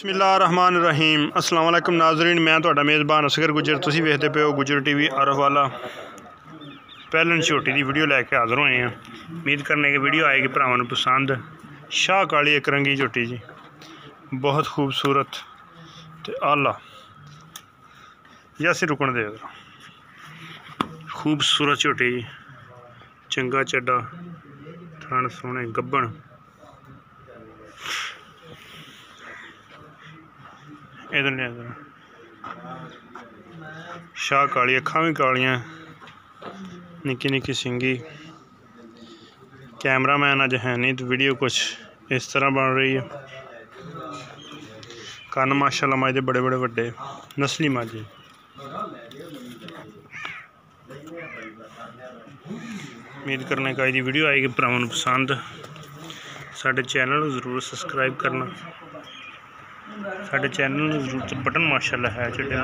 बिस्मिल्लाहिर्रहमानिर्रहीम। अस्सलाम वालेकुम नाज़रीन, मैं तुहाडा मेज़बान असगर गुजर। तुसीं वेखदे पे हो गुजर टीवी आरफ वाला। पहले झोटी की वीडियो लैके हाज़र होए हैं। उम्मीद करने की वीडियो आएगी भरावां नूं पसंद। शाह काली एक रंगी झोटी जी, बहुत खूबसूरत ते आला जैसे रुकन दे। खूबसूरत झोटी जी, चंगा चड्डा, थण सोहणे, गब्भन। इधर शाह काली, अखां भी कालियां, निक्की निक्की सिंगी। कैमरामैन अज है नहीं तो वीडियो कुछ इस तरह बन रही है। कन्न माशाल्लाह मझ दे बड़े बड़े वड्डे, नस्ली मझ। उम्मीद करने का जी वीडियो आएगी भरावां नूं पसंद। साडे चैनल नूं जरूर सब्सक्राइब करना। साडे चैनल नूं जरूर बटन माशाल्लाह है चढ़िया।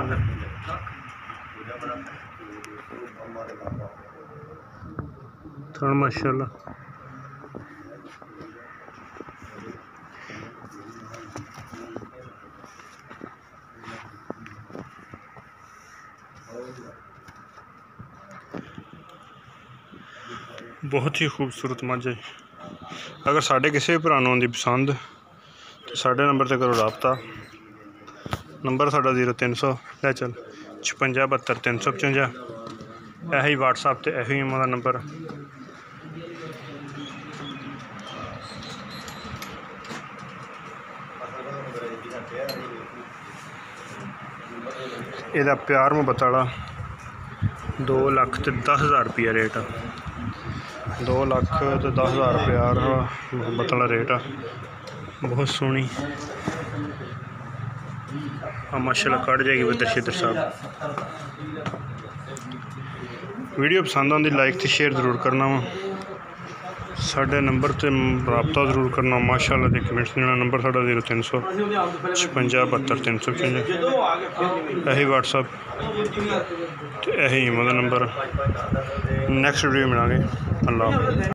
थण माशाल्लाह बहुत ही खूबसूरत मझ है। अगर साढ़े किसी भी भरा नूं आउंदी पसंद तो साढ़े नंबर ते करो राबता। नंबर साढ़ा 0300 लै चल 56 72 355। यही व्हाट्सएप ते यही मेरा नंबर। ਇਹਦਾ प्यार मुहब्बत वाला 2,10,000 रुपया रेट आ। 2,10,000 प्यार मुहब्बत वाला रेट आ। बहुत सोहनी माशाल्लाह कट जाएगी बदर शिदर साहब। वीडियो पसंद आती लाइक तो शेयर जरूर करना वा। साढ़े नंबर ते राबता जरूर करना माशाल्लाह ते कमेंट्स देना। नंबर साढ़ा 0300 56 72 355। यही व्हाट्सएप ते यही मेरा नंबर। नैक्सट वीडियो मिलांगे। अल्लाह।